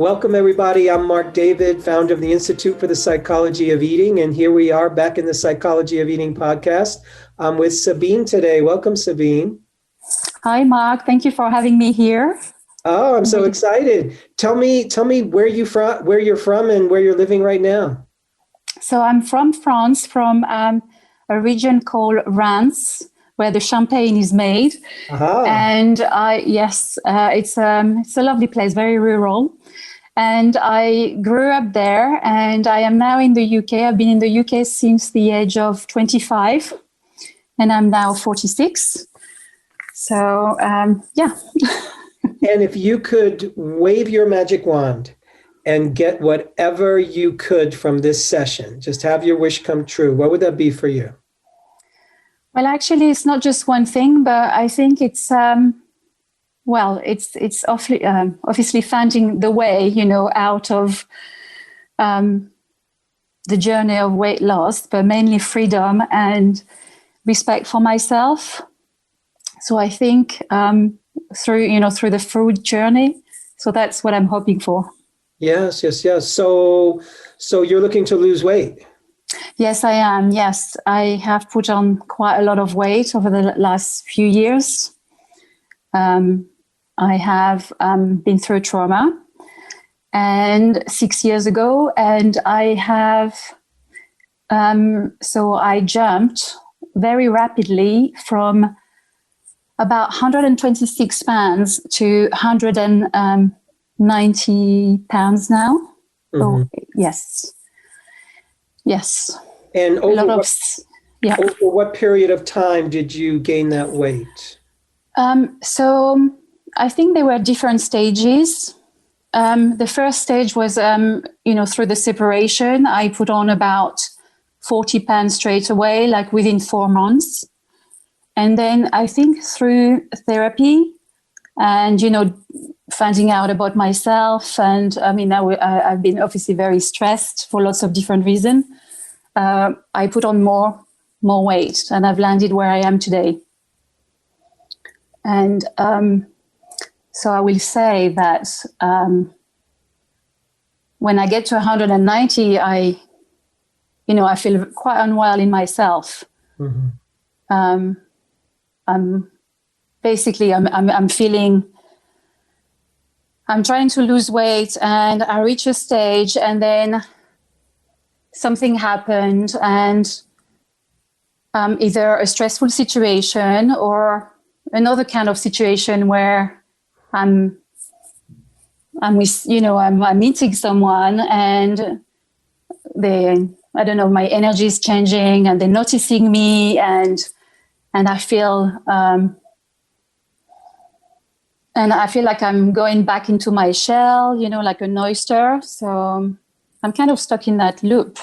Welcome, everybody. I'm Marc David, founder of the Institute for the Psychology of Eating. And here we are back in the Psychology of Eating podcast. I'm with Sabine today. Welcome, Sabine. Hi, Marc. Thank you for having me here. Oh, I'm so excited. Tell me where you're from and where you're living right now. So I'm from France, from a region called Reims, where the champagne is made. Aha. And it's a lovely place, very rural. And I grew up there, and I am now in the UK. I've been in the UK since the age of 25, and I'm now 46. So, yeah. And if you could wave your magic wand and get whatever you could from this session, just have your wish come true, what would that be for you? Well, actually, it's not just one thing, but I think it's obviously finding the way, out of the journey of weight loss, but mainly freedom and respect for myself. So I think through the food journey. So that's what I'm hoping for. Yes. So you're looking to lose weight? Yes, I am. Yes, I have put on quite a lot of weight over the last few years. I have been through trauma, and 6 years ago, and I have, so I jumped very rapidly from about 126 pounds to 190 pounds now. Mm-hmm. Oh, yes. And over what period of time did you gain that weight? So I think there were different stages. The first stage was, through the separation, I put on about 40 pounds straight away, like within 4 months. And then I think through therapy and, finding out about myself. And I've been obviously very stressed for lots of different reasons. I put on more weight, and I've landed where I am today. And so I will say that when I get to 190, I feel quite unwell in myself. Mm-hmm. I'm feeling, I'm trying to lose weight, and I reach a stage, and then something happened, and either a stressful situation or another kind of situation where I'm meeting someone, and my energy is changing, and they're noticing me, and I feel like I'm going back into my shell, like an oyster. So I'm kind of stuck in that loop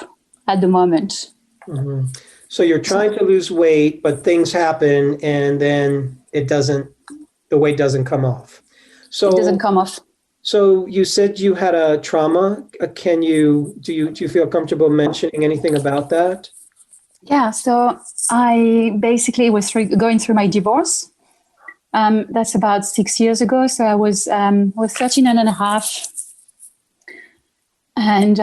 at the moment. Mm-hmm. So you're trying to lose weight, but things happen, and then the weight doesn't come off. It doesn't come off. So you said you had a trauma. Do you feel comfortable mentioning anything about that? Yeah. So I basically was going through my divorce. That's about 6 years ago. So I was 13 and a half. And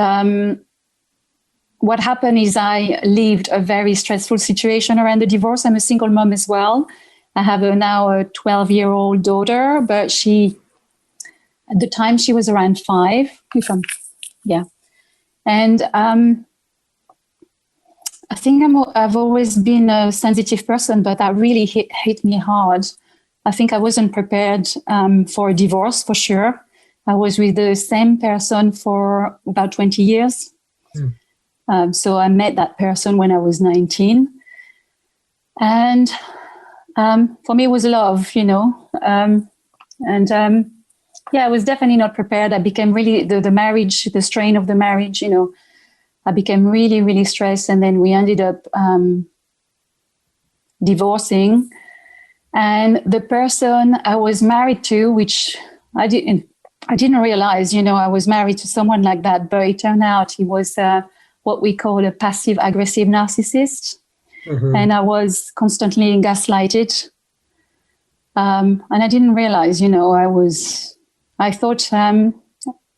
what happened is I lived a very stressful situation around the divorce. I'm a single mom as well. I have now a 12-year-old daughter, but at the time she was around 5. And I think I've always been a sensitive person, but that really hit me hard. I think I wasn't prepared for a divorce, for sure. I was with the same person for about 20 years. So I met that person when I was 19. And for me, it was love, I was definitely not prepared. I became really, the marriage, the strain of the marriage, I became really, really stressed. And then we ended up divorcing. And the person I was married to, which I didn't realize, I was married to someone like that, but it turned out he was what we call a passive-aggressive narcissist. Mm-hmm. And I was constantly gaslighted. And I didn't realize, I thought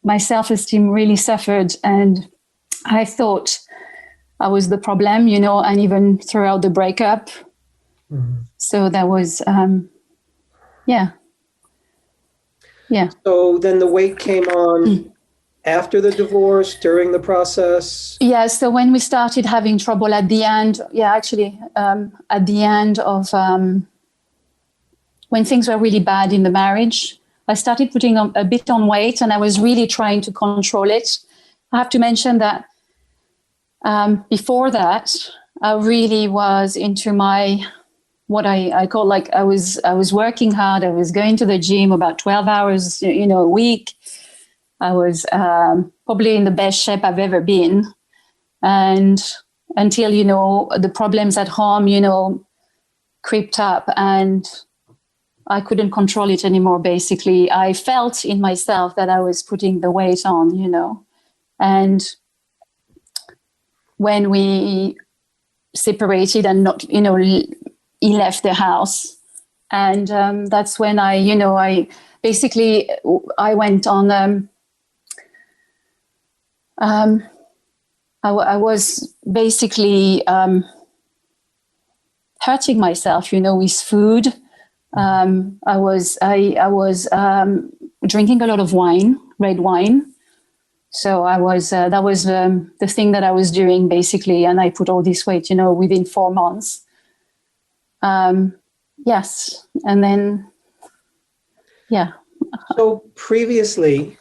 my self-esteem really suffered, and I thought I was the problem, and even throughout the breakup. Mm-hmm. So that was, yeah. So then the weight came on after the divorce, during the process? Yeah, so when we started having trouble at the end, at the end of when things were really bad in the marriage, I started putting on a bit on weight, and I was really trying to control it. I have to mention that before that, I really was into what I call, like, I was working hard. I was going to the gym about 12 hours, a week. I was probably in the best shape I've ever been. And until, the problems at home, creeped up, and I couldn't control it anymore, basically. I felt in myself that I was putting the weight on, and when we separated and not, he left the house. And that's when I went on, I was basically hurting myself, with food. I was drinking a lot of wine, red wine. So that was the thing that I was doing, basically. And I put all this weight, within 4 months. Yes. And then, yeah. So previously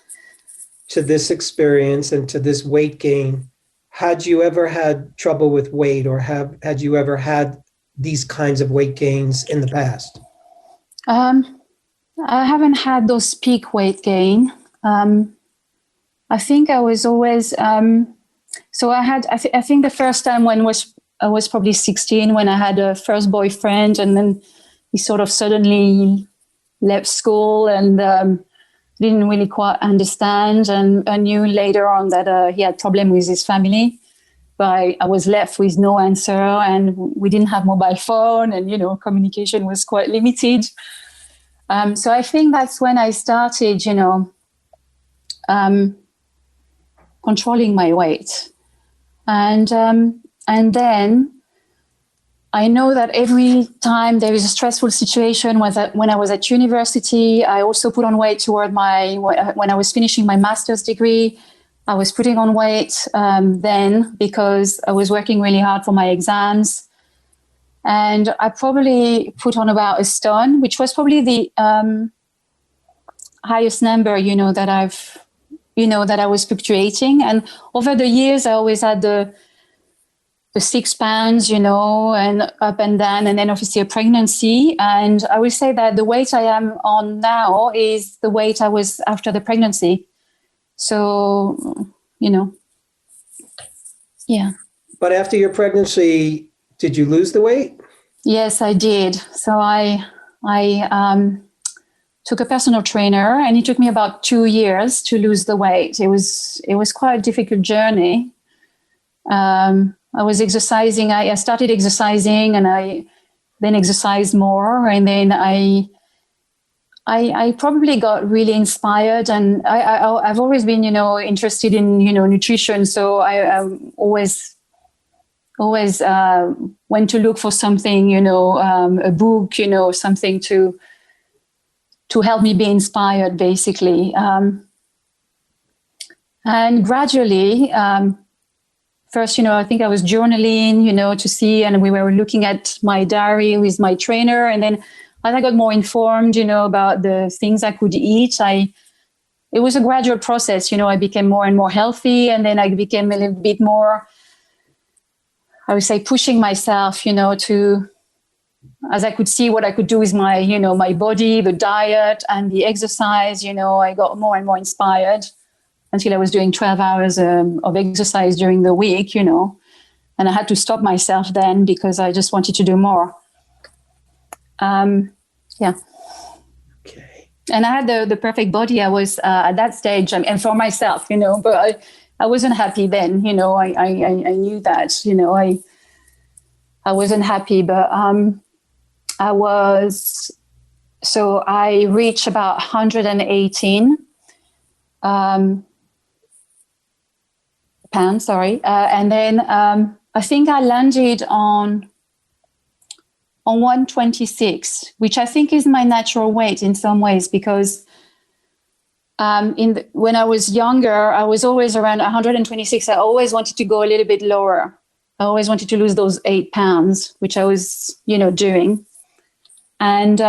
to this experience and to this weight gain, had you ever had trouble with weight, or had you ever had these kinds of weight gains in the past? I haven't had those peak weight gain. I think I was always, so I had, I think the first time when I was probably 16, when I had a first boyfriend, and then he sort of suddenly left school and didn't really quite understand, and I knew later on that he had problem with his family. But I was left with no answer, and we didn't have mobile phone, and, communication was quite limited. So I think that's when I started, controlling my weight. And then I know that every time there is a stressful situation, when I was at university, I also put on weight toward when I was finishing my master's degree. I was putting on weight then, because I was working really hard for my exams. And I probably put on about 1 stone, which was probably the highest number, that I was fluctuating. And over the years, I always had the 6 pounds, and up and down, and then obviously a pregnancy. And I will say that the weight I am on now is the weight I was after the pregnancy. So, yeah. But after your pregnancy, did you lose the weight? Yes, I did. So I took a personal trainer, and it took me about 2 years to lose the weight. It was quite a difficult journey. I was exercising. I started exercising, and I then exercised more, and then I probably got really inspired, and I've always been, interested in, nutrition. So I always went to look for something, a book, something to help me be inspired, basically. And gradually, first, I think I was journaling, to see, and we were looking at my diary with my trainer. And then as I got more informed, about the things I could eat, it was a gradual process. I became more and more healthy. And then I became a little bit more, I would say, pushing myself, as I could see what I could do with my, my body, the diet and the exercise. I got more and more inspired until I was doing 12 hours of exercise during the week, and I had to stop myself then because I just wanted to do more. Yeah. Okay. And I had the perfect body. I was at that stage, and for myself, but I wasn't happy then. I knew that, I wasn't happy, but so I reached about 118. pounds, sorry. And then I think I landed on 126, which I think is my natural weight in some ways, because when I was younger, I was always around 126. I always wanted to go a little bit lower. I always wanted to lose those 8 pounds, which I was, doing. And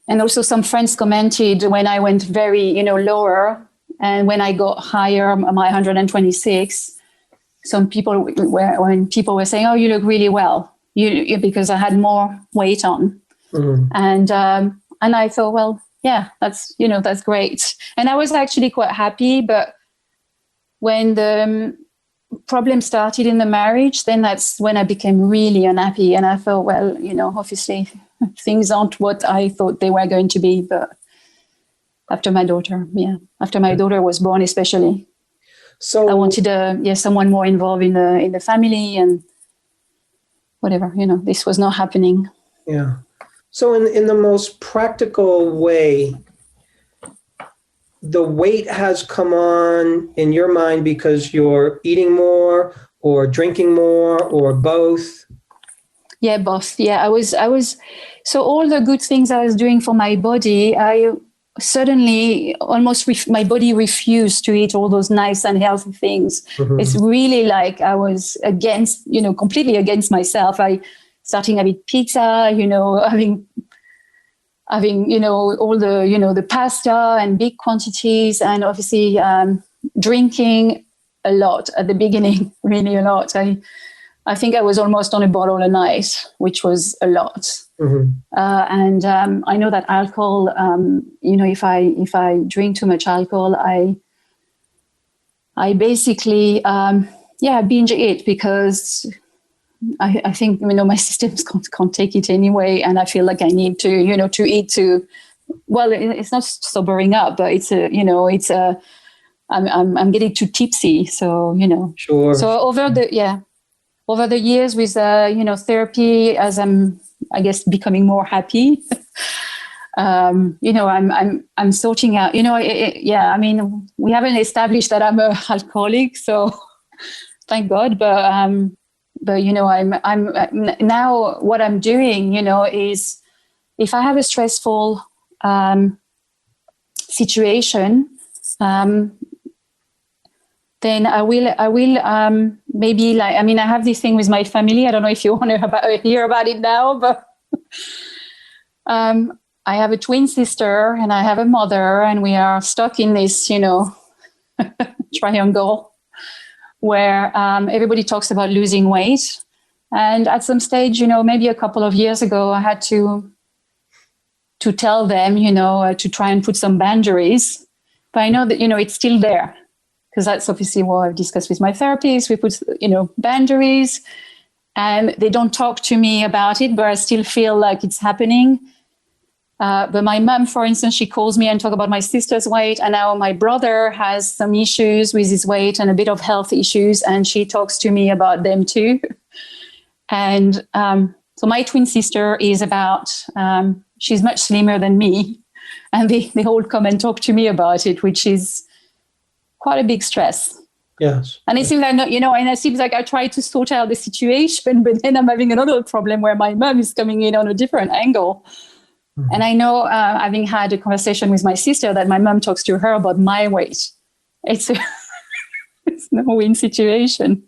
also some friends commented when I went very, lower, and when I got higher, my 126, some people when people were saying, "Oh, you look really well," because I had more weight on. Mm-hmm. And I thought, well, yeah, that's great. And I was actually quite happy. But when the problem started in the marriage, then that's when I became really unhappy. And I thought, well, obviously things aren't what I thought they were going to be. But after my daughter was born, especially, so I wanted someone more involved in the family and whatever. This was not happening. Yeah. So in the most practical way, the weight has come on in your mind because you're eating more or drinking more or both? Yeah, both. Yeah, I was. So all the good things I was doing for my body, I suddenly almost my body refused to eat all those nice and healthy things. Mm-hmm. It's really like I was completely against myself. I starting having pizza, having all the the pasta and big quantities, and obviously drinking a lot at the beginning, really a lot. I think I was almost on a bottle a night, which was a lot. Mm-hmm. And I know that alcohol, if I drink too much alcohol, I basically binge eat, because I think my systems can't take it anyway, and I feel like I need to to eat to. Well, it's not sobering up, but I'm getting too tipsy, so Sure. So over the years with therapy, as I'm becoming more happy, I'm sorting out. We haven't established that I'm a alcoholic, so thank God, but I'm now what I'm doing, is if I have a stressful situation, then I will maybe I have this thing with my family. I don't know if you want to hear about it now, but I have a twin sister and I have a mother, and we are stuck in this, triangle where everybody talks about losing weight. And at some stage, maybe a couple of years ago, I had to tell them, to try and put some boundaries. But I know that, it's still there, because that's obviously what I've discussed with my therapist. We put, boundaries, and they don't talk to me about it, but I still feel like it's happening. But my mom, for instance, she calls me and talk about my sister's weight. And now my brother has some issues with his weight and a bit of health issues, and she talks to me about them too. And so my twin sister is she's much slimmer than me. And they all come and talk to me about it, which is quite a big stress. Yes. And it seems like, and it seems like I try to sort out the situation, but then I'm having another problem where my mom is coming in on a different angle. Mm-hmm. And I know, having had a conversation with my sister, that my mom talks to her about my weight. It's it's no win situation.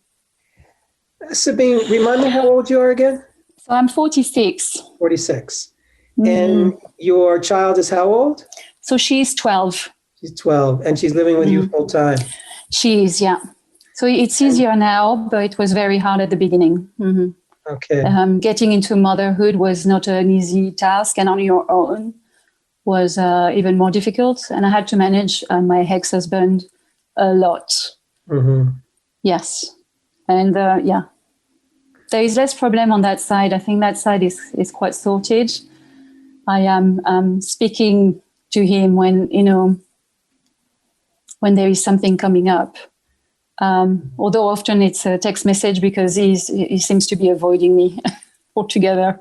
Sabine, remind me how old you are again? So I'm 46. 46. Mm-hmm. And your child is how old? So she's 12. She's 12, and she's living with you full time. She is, yeah. So it's easier now, but it was very hard at the beginning. Mm-hmm. Okay. Getting into motherhood was not an easy task, and on your own was even more difficult. And I had to manage my ex-husband a lot. Mm-hmm. Yes. And there is less problem on that side. I think that side is quite sorted. I am speaking to him when there is something coming up. Although often it's a text message, because he seems to be avoiding me altogether.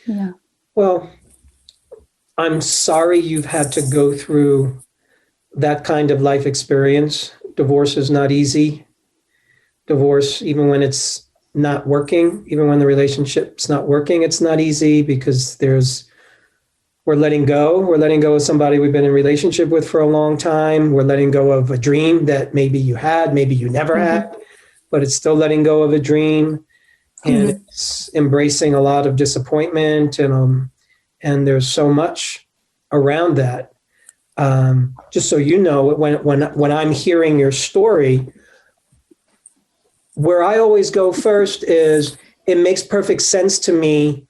Yeah. Well, I'm sorry you've had to go through that kind of life experience. Divorce is not easy. Divorce, even when it's not working, even when the relationship's not working, it's not easy because we're letting go. We're letting go of somebody we've been in relationship with for a long time. We're letting go of a dream that maybe you had, maybe you never Mm-hmm. had, but it's still letting go of a dream. And Mm-hmm. it's embracing a lot of disappointment, and there's so much around that. Just so you know, when I'm hearing your story, where I always go first is it makes perfect sense to me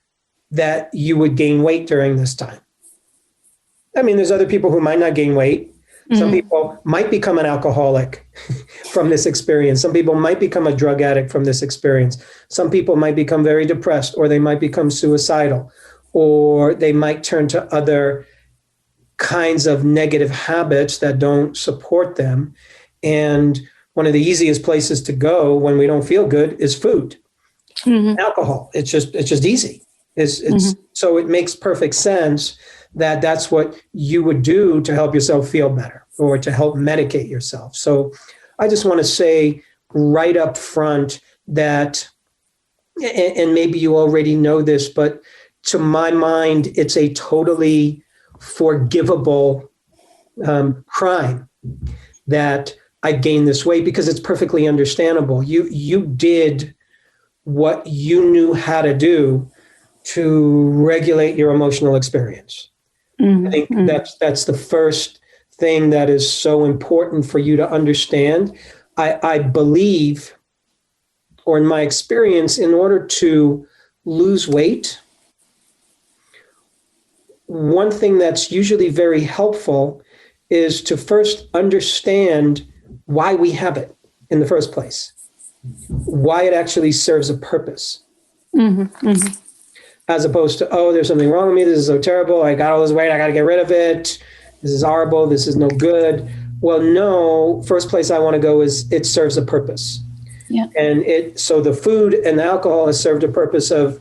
that you would gain weight during this time. I mean, there's other people who might not gain weight. Some Mm-hmm. people might become an alcoholic from this experience. Some people might become a drug addict from this experience. Some people might become very depressed, or they might become suicidal, or they might turn to other kinds of negative habits that don't support them. And one of the easiest places to go when we don't feel good is food, Mm-hmm. alcohol. It's just easy. It's Mm-hmm. so it makes perfect sense that that's what you would do to help yourself feel better or to help medicate yourself. So I just want to say right up front that, and maybe you already know this, but to my mind, it's a totally forgivable crime that I gained this weight, because it's perfectly understandable. You did what you knew how to do to regulate your emotional experience. I think Mm-hmm. that's the first thing that is so important for you to understand. I believe, or in my experience, in order to lose weight, one thing that's usually very helpful is to first understand why we have it in the first place, why it actually serves a purpose, Mm-hmm. Mm-hmm. as opposed to, oh, there's something wrong with me. This is so terrible. I got all this weight. I got to get rid of it. This is horrible. This is no good. Well, no, first place I want to go is it serves a purpose. Yeah. So the food and the alcohol has served a purpose of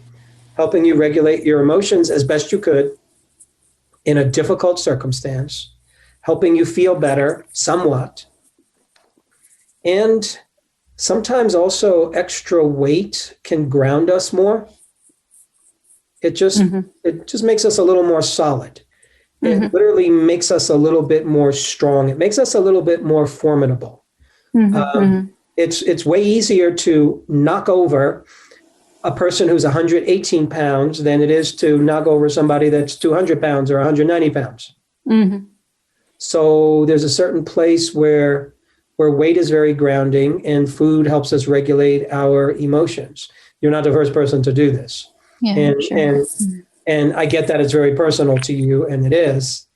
helping you regulate your emotions as best you could in a difficult circumstance, helping you feel better somewhat. And sometimes also extra weight can ground us more. It just Mm-hmm. it just makes us a little more solid. It Mm-hmm. literally makes us a little bit more strong. It makes us a little bit more formidable. Mm-hmm. Um, Mm-hmm. it's way easier to knock over a person who's 118 pounds than it is to knock over somebody that's 200 pounds or 190 pounds. Mm-hmm. So there's a certain place where weight is very grounding, and food helps us regulate our emotions. You're not the first person to do this, Yeah, and sure. and and I get that it's very personal to you, and it is.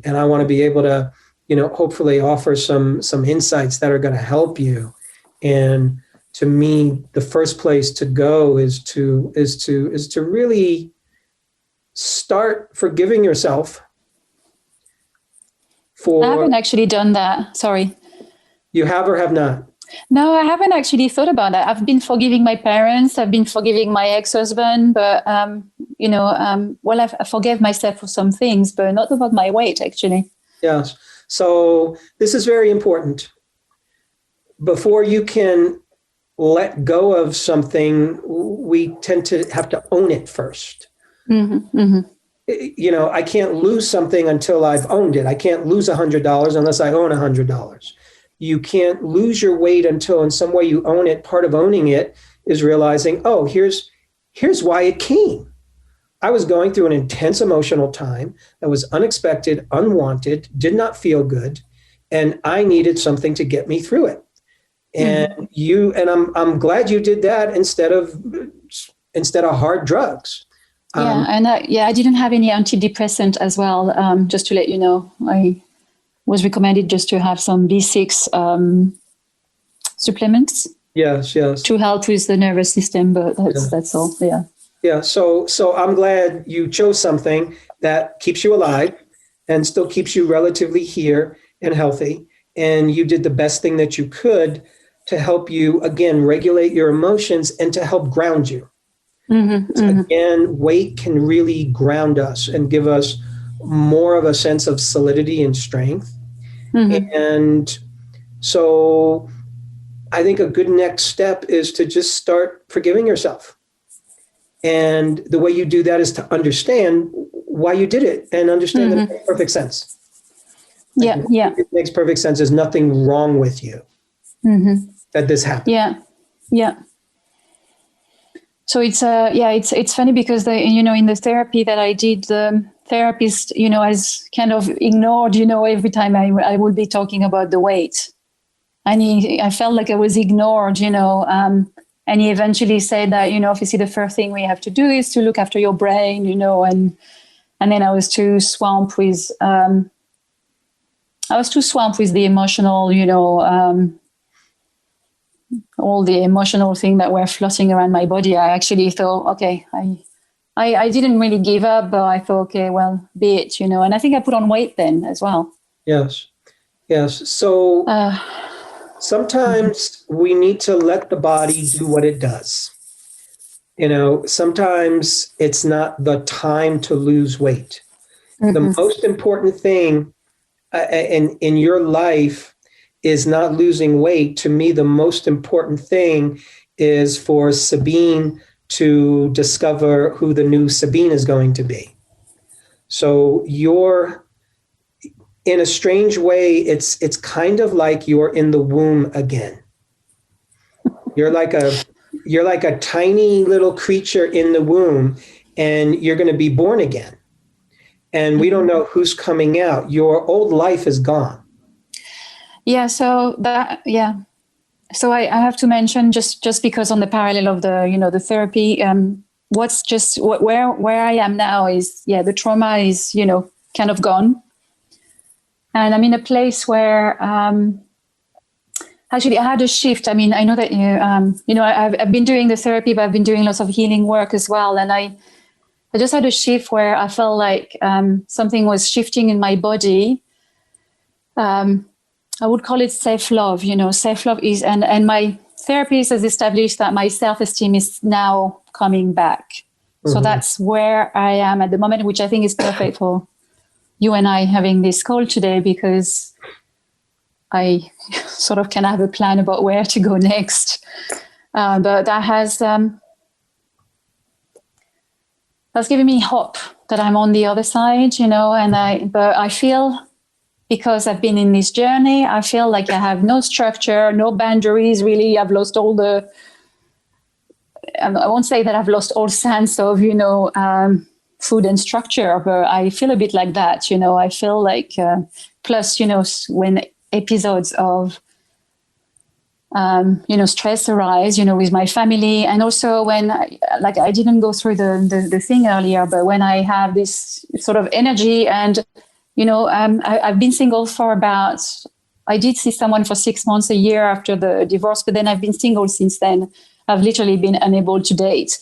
And I want to be able to, hopefully offer some insights that are going to help you. And to me, the first place to go is to really start forgiving yourself I for, haven't actually done that. Sorry. you have or have not. No, I haven't actually thought about that. I've been forgiving my parents. I've been forgiving my ex-husband, but well, I forgave myself for some things, but not about my weight, actually. Yes. So this is very important. Before you can let go of something, we tend to have to own it first. Mm-hmm. Mm-hmm. I can't lose something until I've owned it. I can't lose $100 unless I own $100. You can't lose your weight until in some way you own it. Part of owning it is realizing, oh, here's why it came. I was going through an intense emotional time that was unexpected, unwanted, did not feel good, and I needed something to get me through it. Mm-hmm. I'm glad you did that instead of hard drugs. Yeah, and I didn't have any antidepressant as well. Just to let you know, I was recommended just to have some B6 supplements Yes, yes. to help with the nervous system, but Yeah. that's all. Yeah. Yeah, so I'm glad you chose something that keeps you alive and still keeps you relatively here and healthy. And you did the best thing that you could to help you, again, regulate your emotions and to help ground you. Mm-hmm, mm-hmm, Again, weight can really ground us and give us more of a sense of solidity and strength. mm-hmm. And so I think a good next step is to just start forgiving yourself. And the way you do that is to understand why you did it and understand that it Mm-hmm. makes perfect sense. Like, Yeah, yeah. it makes perfect sense. There's nothing wrong with you Mm-hmm. that this happened. Yeah, yeah. So it's funny because in the therapy that I did, the therapist has kind of ignored every time I would be talking about the weight, and I felt like I was ignored, and he eventually said that obviously the first thing we have to do is to look after your brain, and then I was too swamped with the emotional, all the emotional thing that were floating around my body. I actually thought, okay, I didn't really give up, but I thought, okay, well, be it, and I think I put on weight then as well. Yes. Yes. So sometimes we need to let the body do what it does. Sometimes it's not the time to lose weight. The Mm-hmm. most important thing in your life is not losing weight. To me, the most important thing is for Sabine to discover who the new Sabine is going to be. So you're, in a strange way, it's kind of like you're in the womb again. You're like a tiny little creature in the womb, and you're going to be born again. And we don't know who's coming out. Your old life is gone. Yeah. So I have to mention just because on the parallel of the therapy, what's just where I am now is the trauma is kind of gone, and I'm in a place where actually I had a shift. I mean, I know that I've been doing the therapy, but I've been doing lots of healing work as well, and I just had a shift where I felt like something was shifting in my body. I would call it self-love. Self-love is, and my therapist has established that my self-esteem is now coming back. Mm-hmm. So that's where I am at the moment, which I think is perfect for you and I having this call today, because I sort of can have a plan about where to go next. But that's given me hope that I'm on the other side, but I feel, because I've been in this journey, I feel like I have no structure, no boundaries, really. I've lost I won't say that I've lost all sense of, food and structure, but I feel a bit like that, I feel like, plus, when episodes of, stress arise, with my family, and also when, I didn't go through the thing earlier, but when I have this sort of energy and, I've been single for I did see someone for 6 months, a year after the divorce, but then I've been single since then. I've literally been unable to date.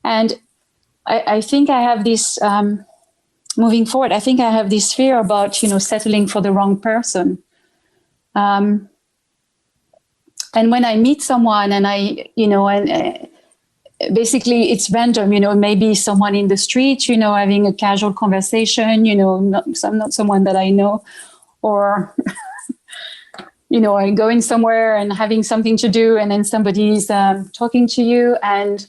And I think I have this, moving forward, I think I have this fear about, settling for the wrong person. And when I meet someone and basically it's random, maybe someone in the street, having a casual conversation, not someone that I know, or, going somewhere and having something to do, and then somebody's talking to you, and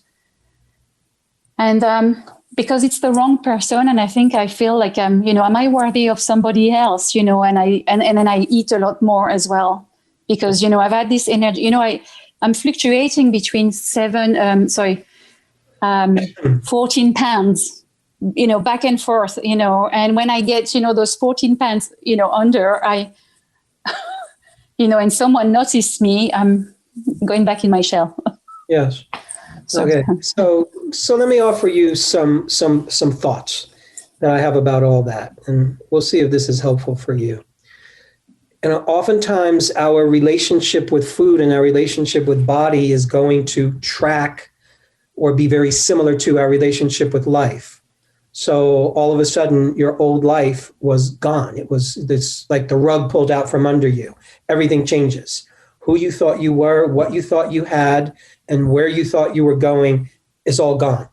because it's the wrong person, and I feel like am I worthy of somebody else, and then I eat a lot more as well, because I've had this energy, I'm fluctuating between 14 pounds, back and forth, and when I get, those 14 pounds, under, and someone noticed me, I'm going back in my shell. Yes. Okay. So let me offer you some thoughts that I have about all that, and we'll see if this is helpful for you. And oftentimes our relationship with food and our relationship with body is going to track or be very similar to our relationship with life. So all of a sudden your old life was gone. It was this, like the rug pulled out from under you. Everything changes. Who you thought you were, what you thought you had, and where you thought you were going is all gone.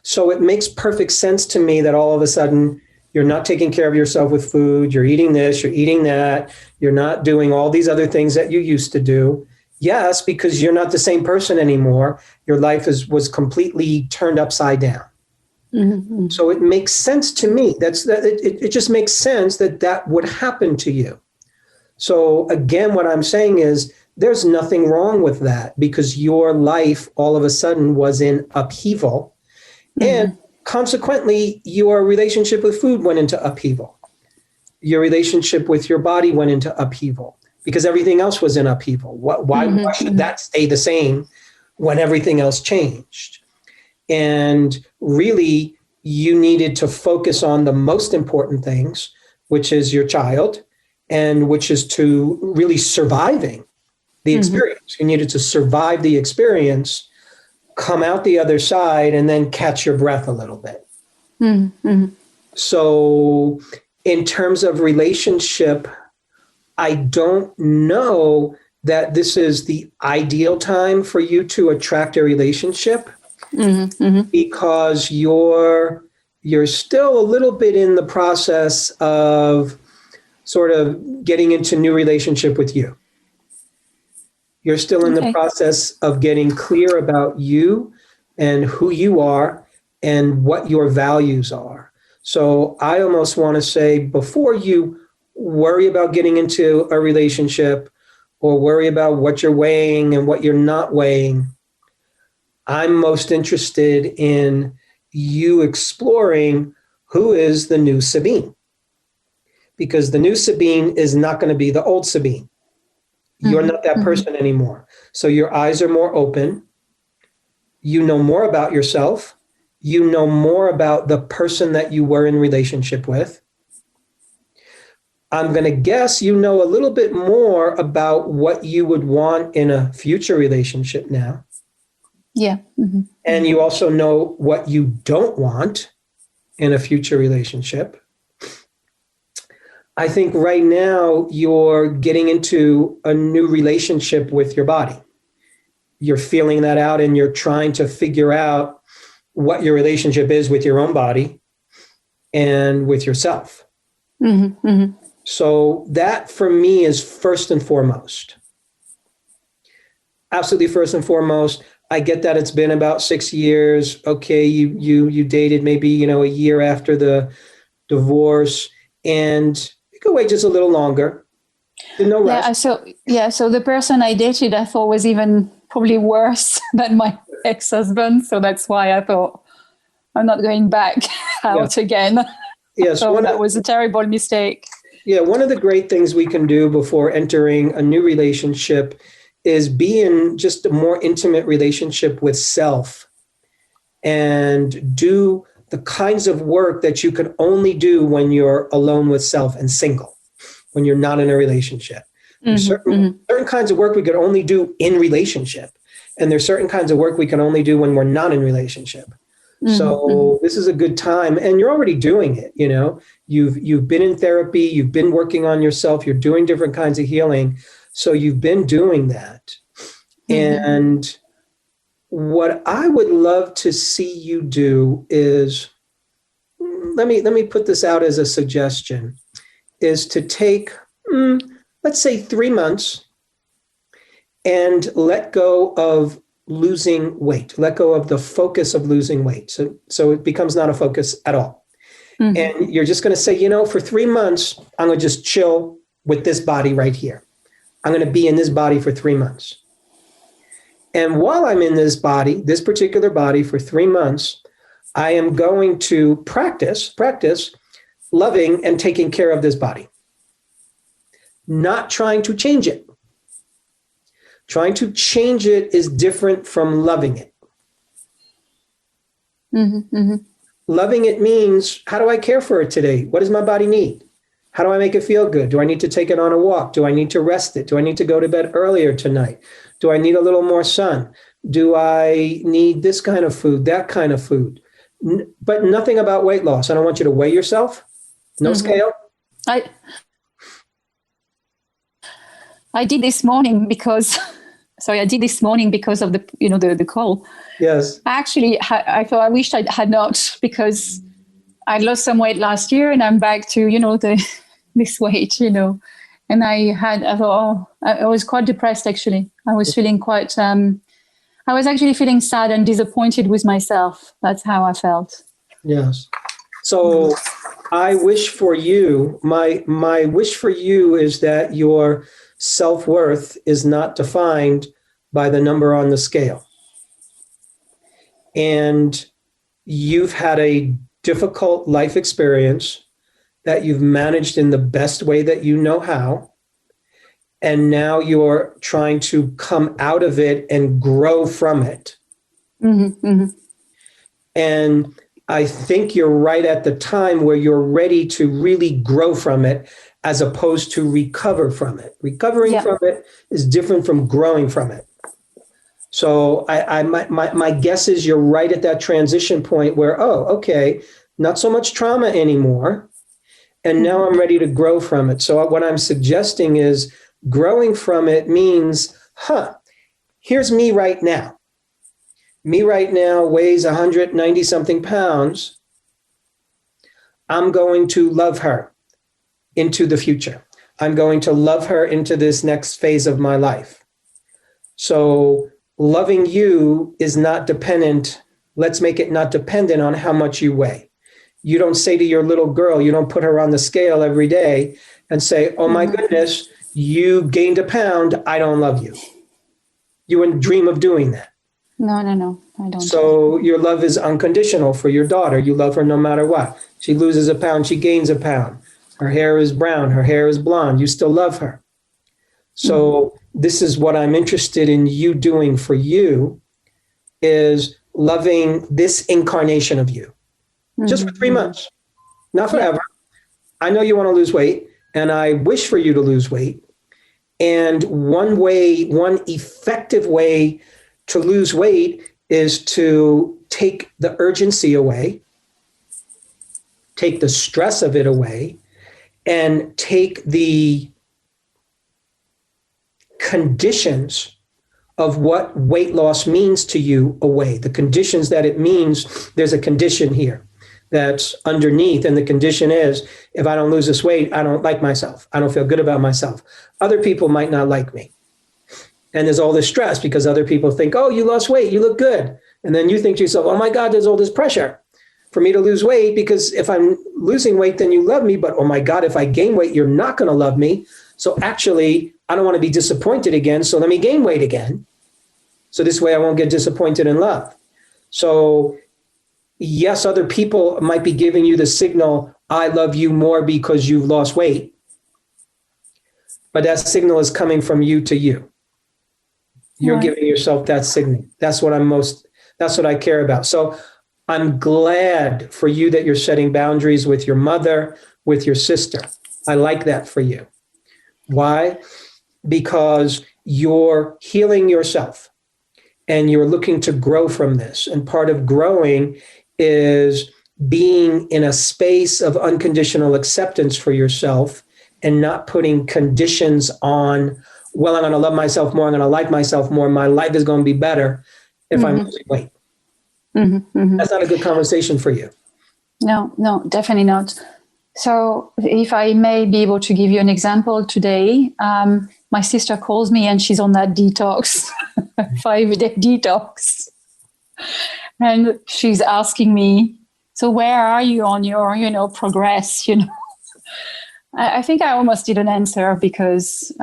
So it makes perfect sense to me that all of a sudden you're not taking care of yourself with food. You're eating this, you're eating that. You're not doing all these other things that you used to do. Yes, because you're not the same person anymore. Your life was completely turned upside down. Mm-hmm. So it makes sense to me. It just makes sense that that would happen to you. So again, what I'm saying is there's nothing wrong with that because your life all of a sudden was in upheaval. And consequently, your relationship with food went into upheaval. Your relationship with your body went into upheaval because everything else was in upheaval. Why should that stay the same when everything else changed? And really, you needed to focus on the most important things, which is your child, and which is to really surviving the experience. You needed to survive the experience, come out the other side, and then catch your breath a little bit. So in terms of relationship, I don't know that this is the ideal time for you to attract a relationship because you're still a little bit in the process of sort of getting into new relationship with you. You're still in the process of getting clear about you and who you are and what your values are. So I almost want to say before you worry about getting into a relationship or worry about what you're weighing and what you're not weighing, I'm most interested in you exploring who is the new Sabine. Because the new Sabine is not going to be the old Sabine. You're not that person anymore. So your eyes are more open. You know more about yourself. You know more about the person that you were in relationship with. I'm going to guess you know a little bit more about what you would want in a future relationship now. Yeah. And you also know what you don't want in a future relationship. I think right now you're getting into a new relationship with your body. You're feeling that out and you're trying to figure out what your relationship is with your own body and with yourself. So that for me is first and foremost. Absolutely first and foremost. I get that it's been about 6 years. Okay, you dated maybe, a year after the divorce, and you could wait just a little longer. No rush. So the person I dated, I thought was even probably worse than my ex-husband. So that's why I thought I'm not going back out again. Yes, so that was a terrible mistake. Yeah, one of the great things we can do before entering a new relationship is be in just a more intimate relationship with self and do the kinds of work that you can only do when you're alone with self and single, when you're not in a relationship. There's certain kinds of work we could only do in relationship. And there's certain kinds of work we can only do when we're not in relationship. So this is a good time. And you're already doing it. You've been in therapy, you've been working on yourself, you're doing different kinds of healing. So you've been doing that. And what I would love to see you do is, let me put this out as a suggestion, is to take, let's say 3 months and let go of losing weight, let go of the focus of losing weight. So it becomes not a focus at all. And you're just going to say, for 3 months, I'm going to just chill with this body right here. I'm going to be in this body for 3 months. And while I'm in this body, this particular body for 3 months, I am going to practice loving and taking care of this body. Not trying to change it. Trying to change it is different from loving it. Loving it means, how do I care for it today? What does my body need? How do I make it feel good? Do I need to take it on a walk? Do I need to rest it? Do I need to go to bed earlier tonight? Do I need a little more sun? Do I need this kind of food, that kind of food? But nothing about weight loss. I don't want you to weigh yourself. No scale. I did this morning because Sorry, I did this morning because of the call. Yes. Actually, I thought I wished I had not, because I lost some weight last year and I'm back to, this weight, And I thought, I was quite depressed, actually. I was feeling quite, I was actually feeling sad and disappointed with myself. That's how I felt. Yes. So I wish for you, my wish for you is that your self-worth is not defined by the number on the scale. And you've had a difficult life experience that you've managed in the best way that you know how. And now you're trying to come out of it and grow from it. Mm-hmm, mm-hmm. And I think you're right at the time where you're ready to really grow from it as opposed to recover from it. Recovering from it is different from growing from it. So my guess is you're right at that transition point where, okay, not so much trauma anymore. And now I'm ready to grow from it. So what I'm suggesting is growing from it means, here's me right now. Me right now weighs 190 something pounds. I'm going to love her into the future. I'm going to love her into this next phase of my life. So loving you is not dependent. Let's make it not dependent on how much you weigh. You don't say to your little girl, you don't put her on the scale every day and say, oh my goodness, you gained a pound. I don't love you. You wouldn't dream of doing that. No, I don't. So your love is unconditional for your daughter. You love her no matter what. She loses a pound, she gains a pound. Her hair is brown, her hair is blonde. You still love her. So this is what I'm interested in you doing for you, is loving this incarnation of you. Just for 3 months, not forever. I know you want to lose weight, and I wish for you to lose weight. And one effective way to lose weight is to take the urgency away, take the stress of it away, and take the conditions of what weight loss means to you away. The conditions that it means, there's a condition here that's underneath. And the condition is, if I don't lose this weight, I don't like myself. I don't feel good about myself. Other people might not like me. And there's all this stress because other people think, oh, you lost weight, you look good. And then you think to yourself, oh my God, there's all this pressure for me to lose weight, because if I'm losing weight, then you love me. But oh my God, if I gain weight, you're not going to love me. So actually, I don't want to be disappointed again. So let me gain weight again. So this way I won't get disappointed in love. So yes, other people might be giving you the signal, I love you more because you've lost weight. But that signal is coming from you to you. You're giving yourself that signal. That's what I care about. So I'm glad for you that you're setting boundaries with your mother, with your sister. I like that for you. Why? Because you're healing yourself and you're looking to grow from this. And part of growing is being in a space of unconditional acceptance for yourself and not putting conditions on, well, I'm going to love myself more. I'm going to like myself more. My life is going to be better if I'm losing weight. That's not a good conversation for you. No, definitely not. So if I may be able to give you an example today, my sister calls me and she's on that detox, 5-day detox. And she's asking me, so where are you on your, progress, I think I almost didn't answer because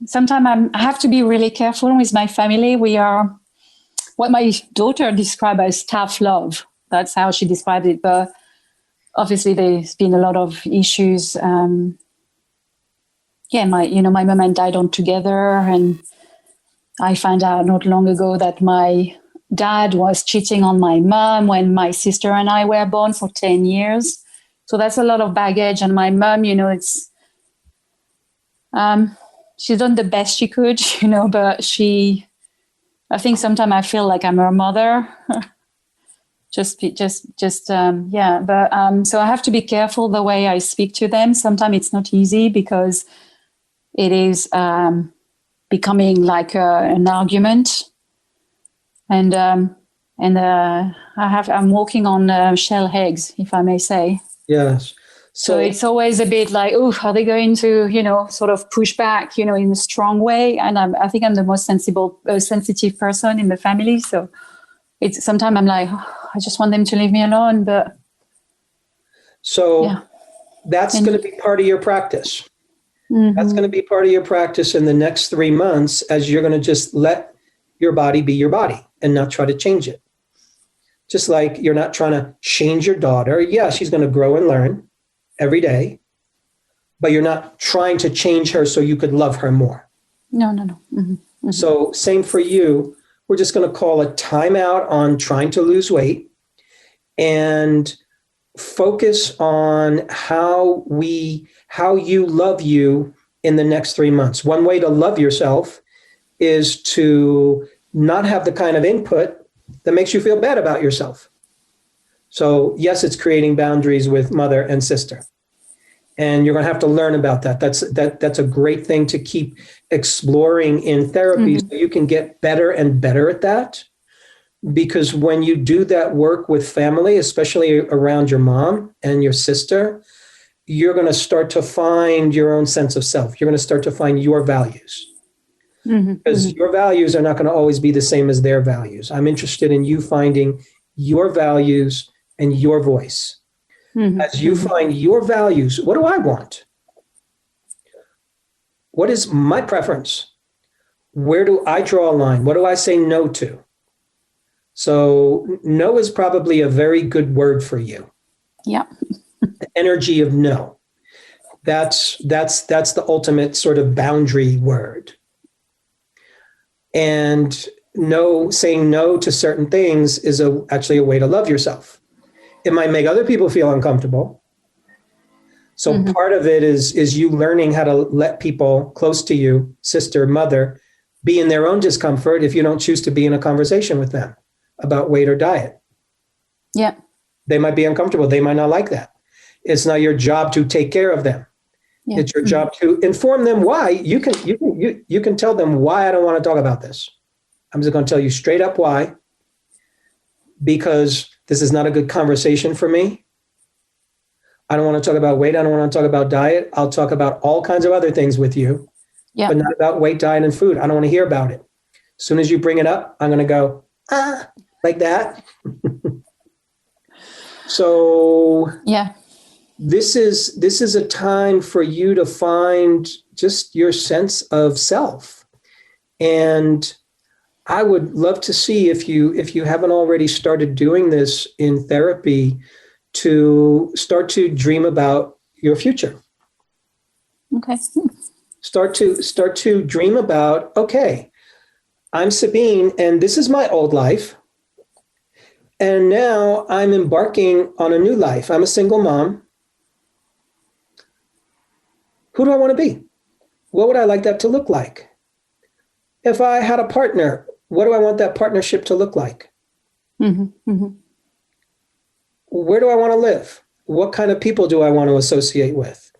sometimes I have to be really careful with my family. We are what my daughter described as tough love. That's how she described it. But obviously there's been a lot of issues. My mom and dad aren't together. And I found out not long ago that my dad was cheating on my mom when my sister and I were born for 10 years. So that's a lot of baggage. And my mom, it's, she's done the best she could, but I think sometimes I feel like I'm her mother. So I have to be careful the way I speak to them. Sometimes it's not easy because it is, becoming like an argument. And I'm working on shell eggs, if I may say. Yes. So it's always a bit like, oh, are they going to, sort of push back, in a strong way? And I think I'm the most sensitive person in the family. So it's sometimes I'm like, oh, I just want them to leave me alone. But that's going to be part of your practice. Mm-hmm. That's going to be part of your practice in the next 3 months, as you're going to just let your body be your body and not try to change it. Just like you're not trying to change your daughter. Yeah, she's going to grow and learn every day, but you're not trying to change her so you could love her more. No. Mm-hmm. Mm-hmm. So same for you. We're just going to call a timeout on trying to lose weight and focus on how you love you in the next 3 months. One way to love yourself is to not have the kind of input that makes you feel bad about yourself. So yes, it's creating boundaries with mother and sister. And you're going to have to learn about that. That's a great thing to keep exploring in therapy, so you can get better and better at that. Because when you do that work with family, especially around your mom and your sister, you're going to start to find your own sense of self. You're going to start to find your values. Because your values are not going to always be the same as their values. I'm interested in you finding your values and your voice. As you find your values, what do I want? What is my preference? Where do I draw a line? What do I say no to? So no is probably a very good word for you. Yeah. The energy of no. That's the ultimate sort of boundary word. And saying no to certain things is actually a way to love yourself. It might make other people feel uncomfortable. So part of it is you learning how to let people close to you, sister, mother, be in their own discomfort if you don't choose to be in a conversation with them about weight or diet. Yeah. They might be uncomfortable. They might not like that. It's not your job to take care of them. Yeah. It's your job to inform them why. You can tell them why I don't want to talk about this. I'm just going to tell you straight up why. Because this is not a good conversation for me. I don't want to talk about weight. I don't want to talk about diet. I'll talk about all kinds of other things with you, but not about weight, diet, and food. I don't want to hear about it. As soon as you bring it up, I'm going to go, like that. So this is a time for you to find just your sense of self. And I would love to see if you haven't already started doing this in therapy, to start to dream about your future. Okay. Start to dream about, okay, I'm Sabine and this is my old life. And now I'm embarking on a new life. I'm a single mom. Who do I want to be? What would I like that to look like? If I had a partner, what do I want that partnership to look like? Where do I want to live? What kind of people do I want to associate with?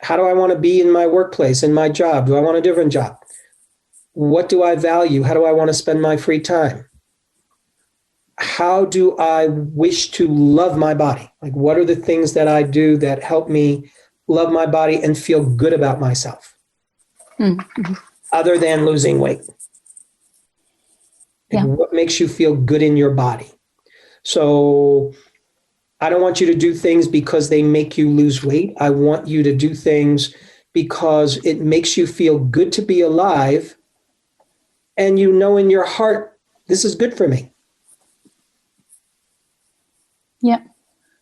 How do I want to be in my workplace, in my job? Do I want a different job? What do I value? How do I want to spend my free time? How do I wish to love my body? Like, what are the things that I do that help me love my body and feel good about myself? Other than losing weight? Like, what makes you feel good in your body? So I don't want you to do things because they make you lose weight. I want you to do things because it makes you feel good to be alive. And you know in your heart, this is good for me. Yeah.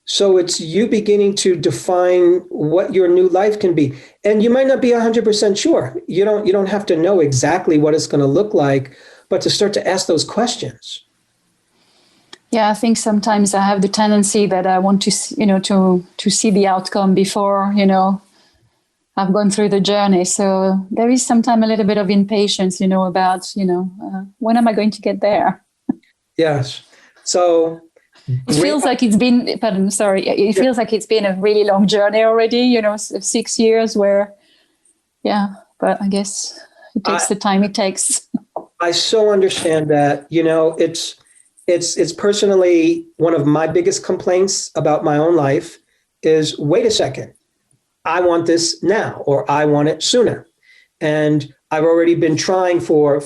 So it's you beginning to define what your new life can be. And you might not be 100% sure. You don't have to know exactly what it's going to look like, but to start to ask those questions. Yeah, I think sometimes I have the tendency that I want to see the outcome before, I've gone through the journey. So there is sometimes a little bit of impatience, about, when am I going to get there? Yes. So it feels like it's been, it feels like it's been a really long journey already, 6 years but I guess It takes the time it takes. I so understand that. It's personally one of my biggest complaints about my own life is, wait a second, I want this now, or I want it sooner. And I've already been trying for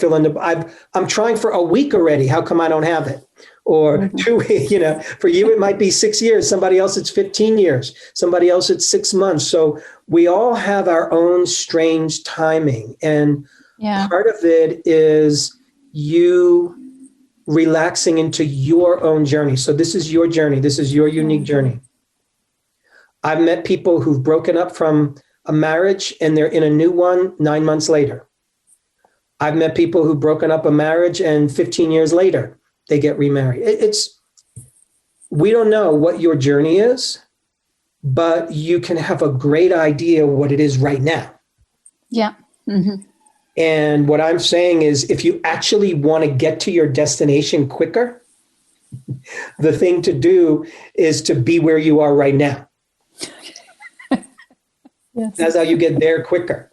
I'm trying for a week already. How come I don't have it? Or 2 weeks, for you, it might be 6 years. Somebody else, it's 15 years. Somebody else, it's 6 months. So we all have our own strange timing. And part of it is you relaxing into your own journey. So this is your journey. This is your unique journey. I've met people who've broken up from a marriage and they're in a new one 9 months later. I've met people who've broken up a marriage and 15 years later, they get remarried. We don't know what your journey is, but you can have a great idea what it is right now. Yeah. Mm-hmm. And what I'm saying is, if you actually want to get to your destination quicker, the thing to do is to be where you are right now. Yes. That's how you get there quicker.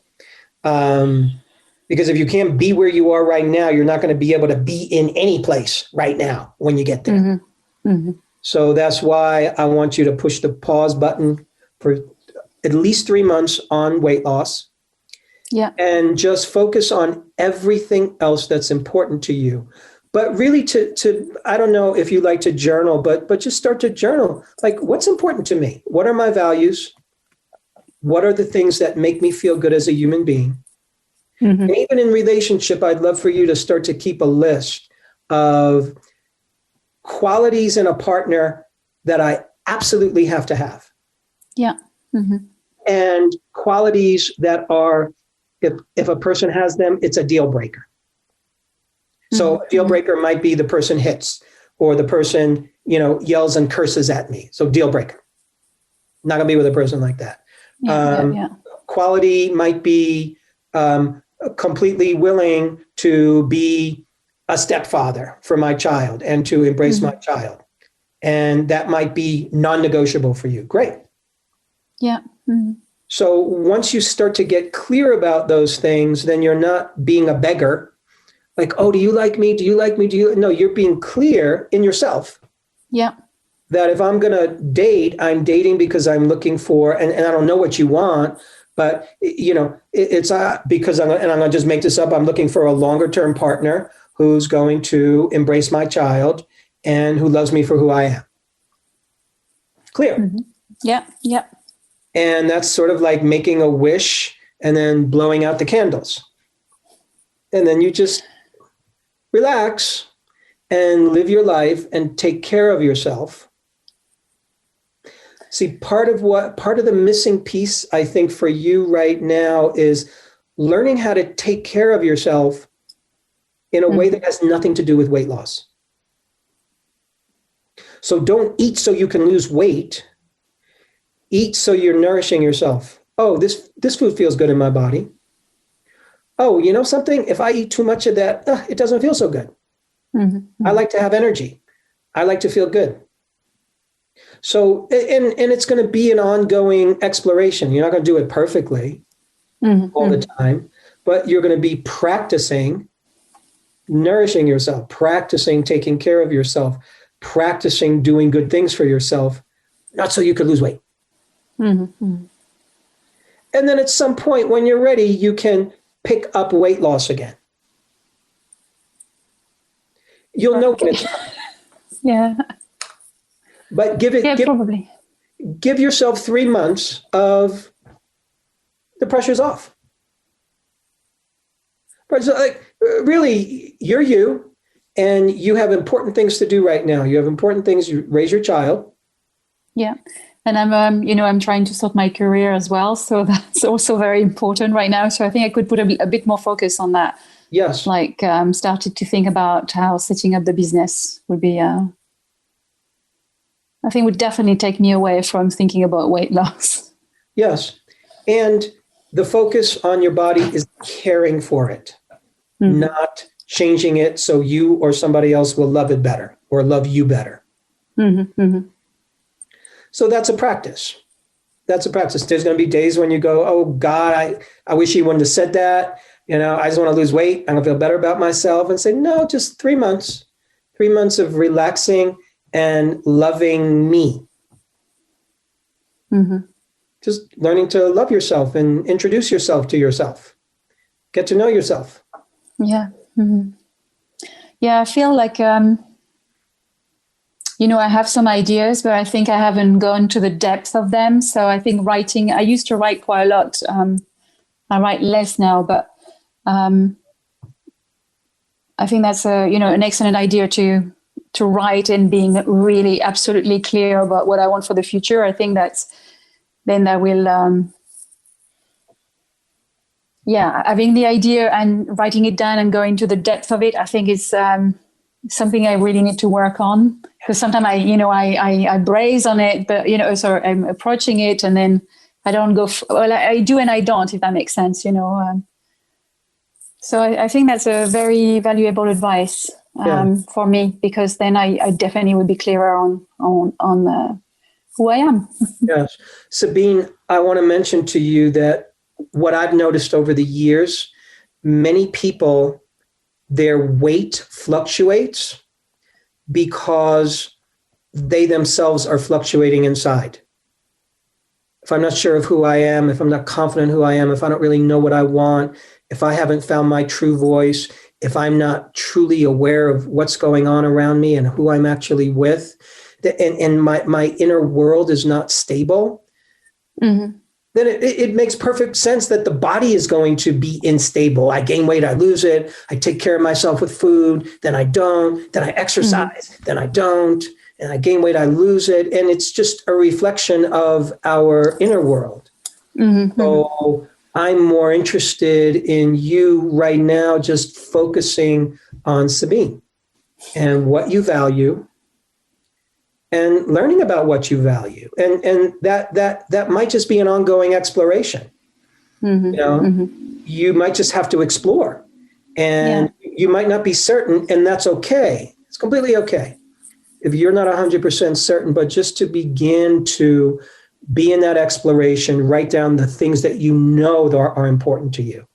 Because if you can't be where you are right now, you're not going to be able to be in any place right now when you get there. Mm-hmm. Mm-hmm. So that's why I want you to push the pause button for at least 3 months on weight loss. Yeah. And just focus on everything else that's important to you. But really to I don't know if you like to journal, but just start to journal. Like, what's important to me? What are my values? What are the things that make me feel good as a human being? Mm-hmm. And even in relationship, I'd love for you to start to keep a list of qualities in a partner that I absolutely have to have. Yeah. Mm-hmm. And qualities that are, if a person has them, it's a deal breaker. Mm-hmm. So a deal breaker might be the person hits, or the person, yells and curses at me. So deal breaker. Not gonna be with a person like that. Quality might be completely willing to be a stepfather for my child and to embrace my child. And that might be non-negotiable for you. Great. Yeah. Mm-hmm. So once you start to get clear about those things, then you're not being a beggar. Like, oh, do you like me? Do you like me? No, you're being clear in yourself. Yeah. That if I'm going to date, I'm dating because I'm looking for, and I don't know what you want, but it's because I'm going to just make this up. I'm looking for a longer term partner who's going to embrace my child and who loves me for who I am. Clear. Mm-hmm. Yeah. Yeah. And that's sort of like making a wish and then blowing out the candles. And then you just relax and live your life and take care of yourself. See, part of the missing piece, I think, for you right now is learning how to take care of yourself in a way that has nothing to do with weight loss. So don't eat so you can lose weight. Eat so you're nourishing yourself. Oh, this food feels good in my body. Oh, you know something? If I eat too much of that, it doesn't feel so good. Mm-hmm. I like to have energy. I like to feel good. So, and it's going to be an ongoing exploration. You're not going to do it perfectly all the time, but you're going to be practicing nourishing yourself, practicing taking care of yourself, practicing doing good things for yourself, not so you could lose weight. Mm-hmm. And then at some point when you're ready, you can pick up weight loss again. You'll know when it's time. Yeah. But probably. Give yourself 3 months of the pressure's off. But so, really, you're you, and you have important things to do right now. You have important things. You raise your child. Yeah. And I'm trying to sort my career as well. So that's also very important right now. So I think I could put a bit more focus on that. Yes. Started to think about how setting up the business would be, I think would definitely take me away from thinking about weight loss. Yes. And the focus on your body is caring for it, not changing it so you or somebody else will love it better or love you better. Mm-hmm. Mm-hmm. So that's a practice. That's a practice. There's going to be days when you go, oh God, I wish he wouldn't have said that. I just want to lose weight. I'm going to feel better about myself, and say, no, just 3 months, 3 months of relaxing and loving me. Mm-hmm. Just learning to love yourself and introduce yourself to yourself. Get to know yourself. Yeah. Mm-hmm. Yeah. I feel like, I have some ideas, but I think I haven't gone to the depth of them. So I think writing, I used to write quite a lot. I write less now, but I think that's an excellent idea to write and being really absolutely clear about what I want for the future. I think then that will, having the idea and writing it down and going to the depth of it, I think is something I really need to work on. Because sometimes I braze on it, but so I'm approaching it and then I don't go. I do and I don't, if that makes sense. So I think that's a very valuable advice for me, because then I definitely would be clearer on who I am. Yes. Sabine, I want to mention to you that what I've noticed over the years, many people, their weight fluctuates because they themselves are fluctuating inside. If I'm not sure of who I am, if I'm not confident who I am, if I don't really know what I want, if I haven't found my true voice, if I'm not truly aware of what's going on around me and who I'm actually with, and my inner world is not stable, Mm-hmm. then it makes perfect sense that the body is going to be unstable. I gain weight, I lose it. I take care of myself with food, then I don't. Then I exercise, then I don't. And I gain weight, I lose it. And it's just a reflection of our inner world. Mm-hmm. So I'm more interested in you right now, just focusing on Sabine and what you value, and learning about what you value. And that might just be an ongoing exploration. Mm-hmm. You might just have to explore, and you might not be certain, and that's okay. It's completely okay if you're not 100% certain, but just to begin to be in that exploration, write down the things that are important to you.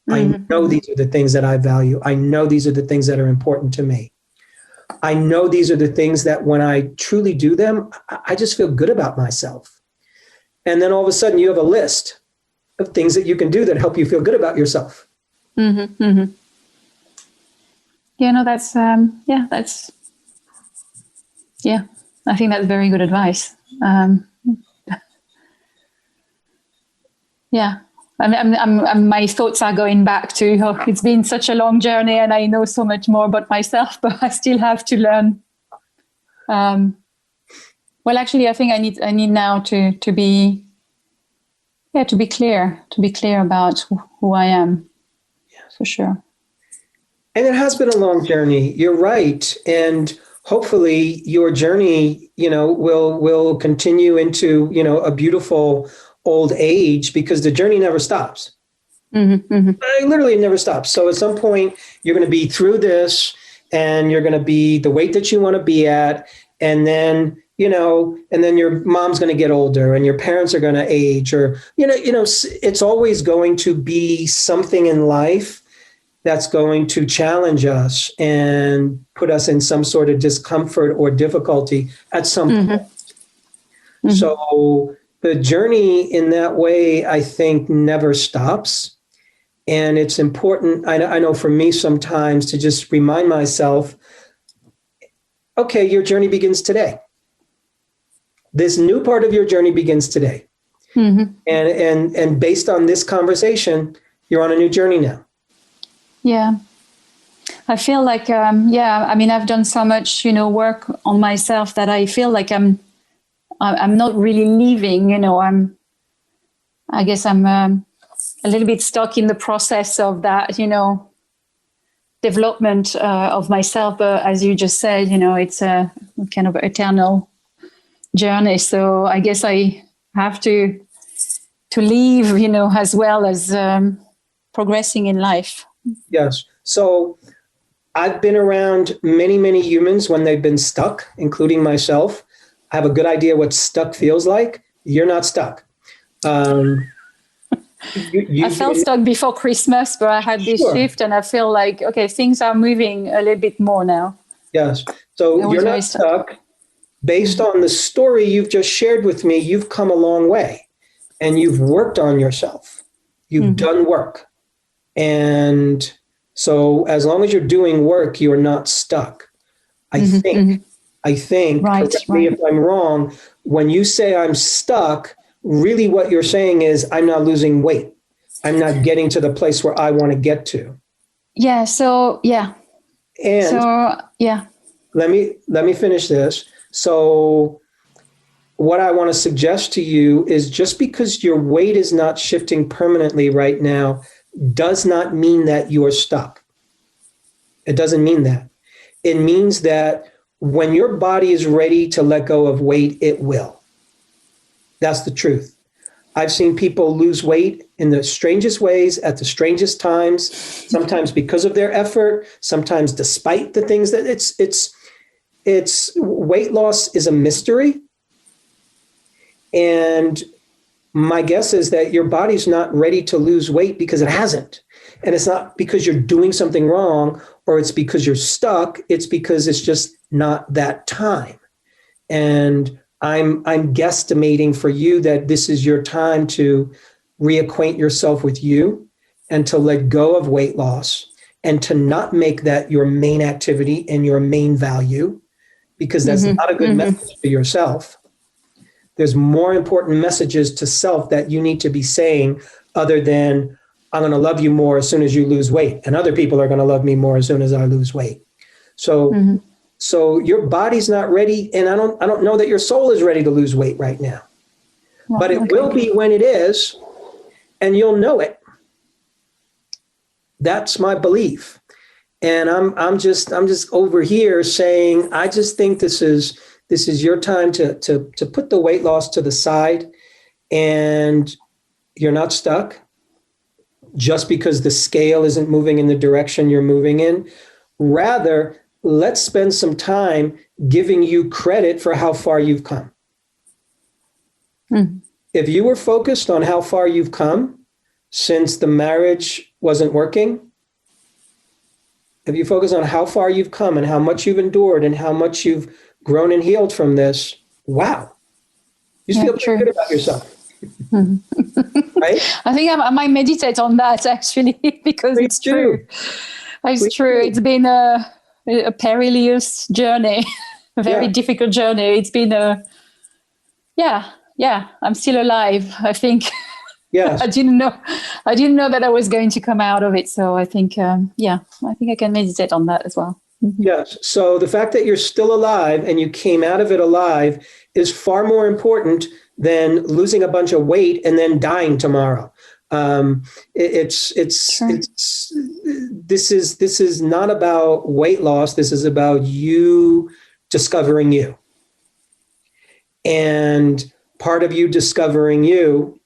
I know these are the things that I value. I know these are the things that are important to me. I know these are the things that when I truly do them, I just feel good about myself. And then all of a sudden you have a list of things that you can do that help you feel good about yourself. Mm-hmm. Mm-hmm. Yeah, no, I think that's very good advice. Yeah. My thoughts are going back to, it's been such a long journey and I know so much more about myself, but I still have to learn. Well, actually, I think I need now to be clear about who I am. Yeah, for sure. And it has been a long journey. You're right. And hopefully your journey, will continue into, a beautiful old age, because the journey never stops. Mm-hmm, mm-hmm. Literally never stops. So at some point you're going to be through this and you're going to be the weight that you want to be at. And then, and then your mom's going to get older and your parents are going to age, or, it's always going to be something in life that's going to challenge us and put us in some sort of discomfort or difficulty at some point. Mm-hmm. So the journey in that way, I think, never stops. And it's important, I know for me sometimes, to just remind myself, okay, your journey begins today. This new part of your journey begins today. Mm-hmm. And based on this conversation, you're on a new journey now. Yeah. I feel like, I've done so much, work on myself that I feel like I'm not really leaving, I guess I'm a little bit stuck in the process of that, development of myself. But as you just said, it's a kind of eternal journey. So I guess I have to leave, as well as progressing in life. Yes. So I've been around many, many humans when they've been stuck, including myself. I have a good idea what stuck feels like. You're not stuck. I you've felt been, stuck before Christmas, but I had this sure. shift and I feel like, okay, things are moving a little bit more now. Yes. So I you're was very not stuck. stuck. Based Mhm. on the story you've just shared with me, you've come a long way and you've worked on yourself. You've Mhm. done work. And so as long as you're doing work, you're not stuck. I Mhm. think, Mhm. I think, Right, correct me right. if I'm wrong, when you say I'm stuck, really what you're saying is I'm not losing weight. I'm not getting to the place where I want to get to. Yeah. So, yeah. And So, yeah. let me finish this. So what I want to suggest to you is just because your weight is not shifting permanently right now does not mean that you are stuck. It doesn't mean that. It means that when your body is ready to let go of weight, it will. That's the truth. I've seen people lose weight in the strangest ways at the strangest times, sometimes because of their effort, sometimes despite the things that it's weight loss is a mystery. And my guess is that your body's not ready to lose weight because it hasn't. And it's not because you're doing something wrong or it's because you're stuck. It's because it's just not that time. And I'm guesstimating for you that this is your time to reacquaint yourself with you and to let go of weight loss and to not make that your main activity and your main value because that's Mhm. not a good Mhm. message to yourself. There's more important messages to self that you need to be saying other than I'm going to love you more as soon as you lose weight and other people are going to love me more as soon as I lose weight. So Mhm. so your body's not ready and I don't know that your soul is ready to lose weight right now. Right. But it Okay. will be when it is and you'll know it. That's my belief. And I'm just over here saying I just think this is your time to put the weight loss to the side and you're not stuck just because the scale isn't moving in the direction you're moving in. Rather, let's spend some time giving you credit for how far you've come. Mhm. If you were focused on how far you've come since the marriage wasn't working, if you focus on how far you've come and how much you've endured and how much you've grown and healed from this, wow, you Yeah. feel pretty True. good about yourself, right? I think I might meditate on that actually because Please it's true. do. It's Please true. do. It's been a perilous journey, a very Yeah. difficult journey. It's been yeah, yeah. I'm still alive. I think I Yes. didn't know, I didn't know that I was going to come out of it. So I think, yeah, I think I can meditate on that as well. Mhm. Yes. So the fact that you're still alive and you came out of it alive is far more important than losing a bunch of weight and then dying tomorrow. True. This is not about weight loss. This is about you discovering you. And part of you discovering you,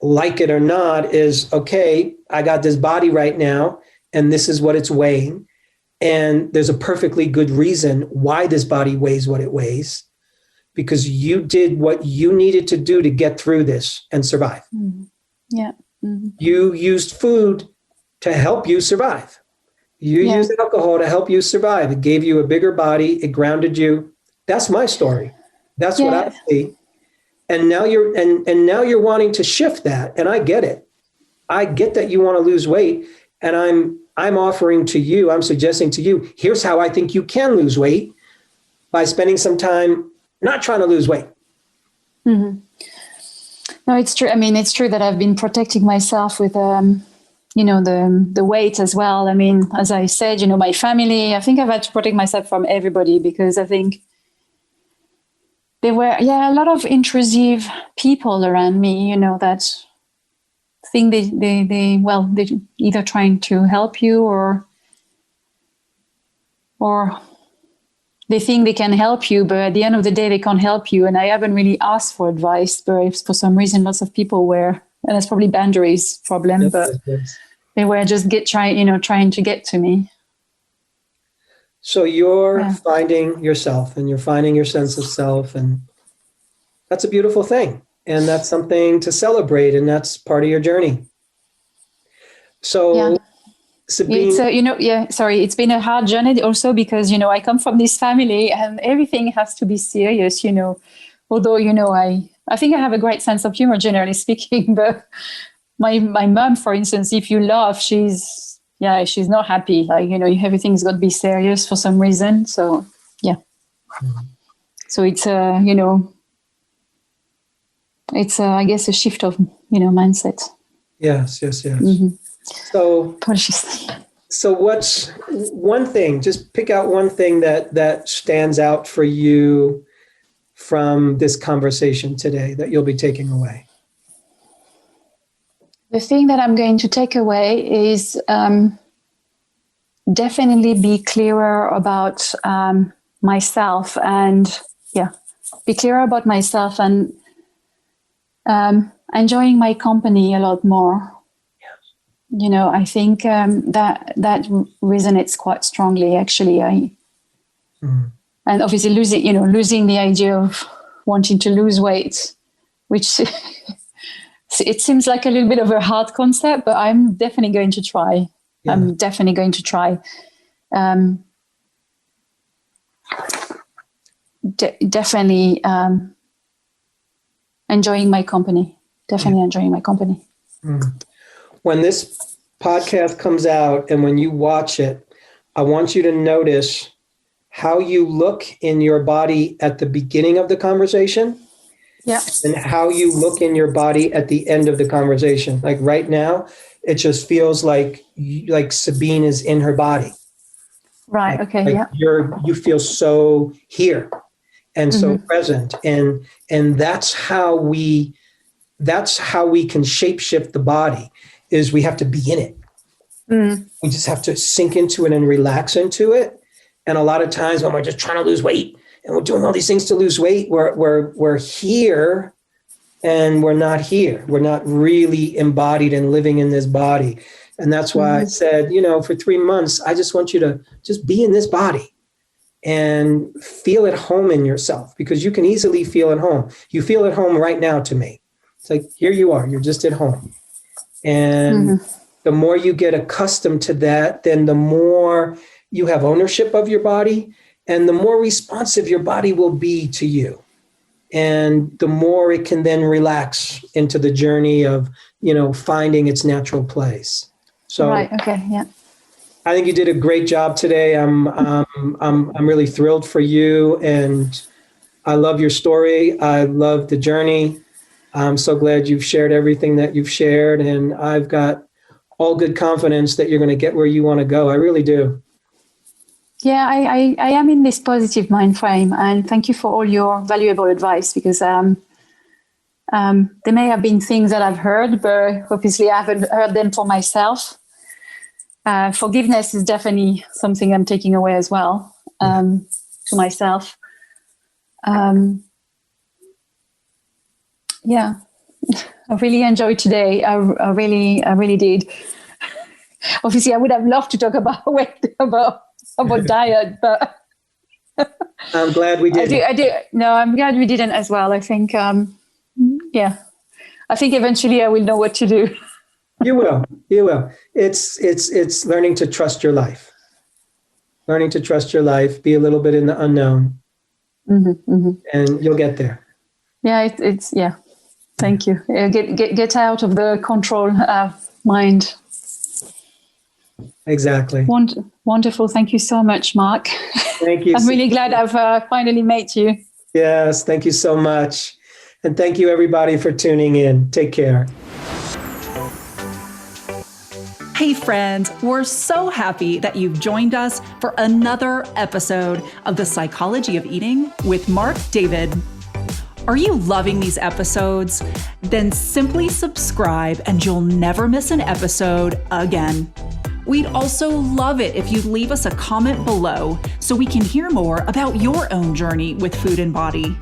like it or not, is okay, I got this body right now, and this is what it's weighing. And there's a perfectly good reason why this body weighs what it weighs, because you did what you needed to do to get through this and survive. Mhm. Yeah. Mhm. You used food to help you survive. You Yeah. used alcohol to help you survive. It gave you a bigger body. It grounded you. That's my story. That's what I Yeah. see. And now you're wanting to shift that. And I get it. I get that you want to lose weight. And I'm offering to you, I'm suggesting to you, here's how I think you can lose weight by spending some time not trying to lose weight. Mhm. No, it's true. I mean, it's true that I've been protecting myself with, the weight as well. I mean, as I said, my family. I think I've had to protect myself from everybody because I think there were, yeah, a lot of intrusive people around me. That think they either trying to help you or they think they can help you, but at the end of the day, they can't help you. And I haven't really asked for advice, but if for some reason, lots of people were, and that's probably boundaries problem, Yes, but yes, yes. they were just trying to get to me. So you're Yeah. finding yourself and you're finding your sense of self. And that's a beautiful thing. And that's something to celebrate, and that's part of your journey. So, Yeah. Sabine, It's sorry, it's been a hard journey also because, I come from this family and everything has to be serious, although, I think I have a great sense of humor, generally speaking, but my mom, for instance, if you laugh, she's not happy. Like, everything's got to be serious for some reason. So, yeah. So it's, it's, I guess, a shift of, mindset. Yes. Mm-hmm. So, Apologies. so what's one thing, just pick out one thing that stands out for you from this conversation today that you'll be taking away. The thing that I'm going to take away is definitely be clearer about myself and be clearer about myself and enjoying my company a lot more. Yes. I think that resonates quite strongly, actually. And obviously losing the idea of wanting to lose weight, which it seems like a little bit of a hard concept, but I'm definitely going to try. Yeah. I'm definitely going to try. Definitely enjoying my company. Definitely enjoying my company. When this podcast comes out and when you watch it, I want you to notice how you look in your body at the beginning of the conversation. Yeah. And how you look in your body at the end of the conversation. Like right now, it just feels like Sabine is in her body. Right. Okay. Yeah. You feel so here and so present, and that's how we can shapeshift the body. Is we have to be in it. We just have to sink into it and relax into it. And a lot of times when we're just trying to lose weight and we're doing all these things to lose weight, we're here and we're not here. We're not really embodied and living in this body. And that's why I said, for 3 months, I just want you to just be in this body and feel at home in yourself, because you can easily feel at home. You feel at home right now to me. It's like, here you are, you're just at home. And the more you get accustomed to that, then the more you have ownership of your body and the more responsive your body will be to you. And the more it can then relax into the journey of, finding its natural place. So, right. Okay. Yeah. I think you did a great job today. I'm really thrilled for you, and I love your story. I love the journey. I'm so glad you've shared everything that you've shared, and I've got all good confidence that you're going to get where you want to go. I really do. Yeah, I am in this positive mind frame, and thank you for all your valuable advice, because there may have been things that I've heard, but obviously I haven't heard them for myself. Forgiveness is definitely something I'm taking away as well, to myself. Yeah, I really enjoyed today. I really did. Obviously, I would have loved to talk about about diet, but I'm glad we did. I do. No, I'm glad we didn't as well. I think, I think eventually I will know what to do. You will. It's learning to trust your life. Learning to trust your life, be a little bit in the unknown, and you'll get there. Yeah, it's. Thank you. Get out of the control mind. Exactly. Wonderful. Thank you so much, Marc. Thank you. I'm really glad I've finally met you. Yes, thank you so much. And thank you, everybody, for tuning in. Take care. Hey friends, we're so happy that you've joined us for another episode of The Psychology of Eating with Marc David. Are you loving these episodes? Then simply subscribe and you'll never miss an episode again. We'd also love it if you'd leave us a comment below so we can hear more about your own journey with food and body.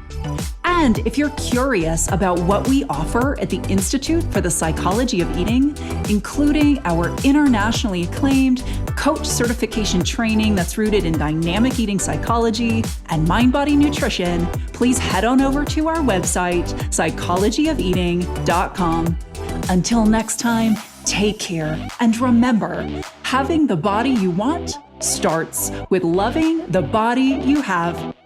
And if you're curious about what we offer at the Institute for the Psychology of Eating, including our internationally acclaimed coach certification training that's rooted in dynamic eating psychology and mind-body nutrition, please head on over to our website, psychologyofeating.com. Until next time, take care. And remember, having the body you want starts with loving the body you have.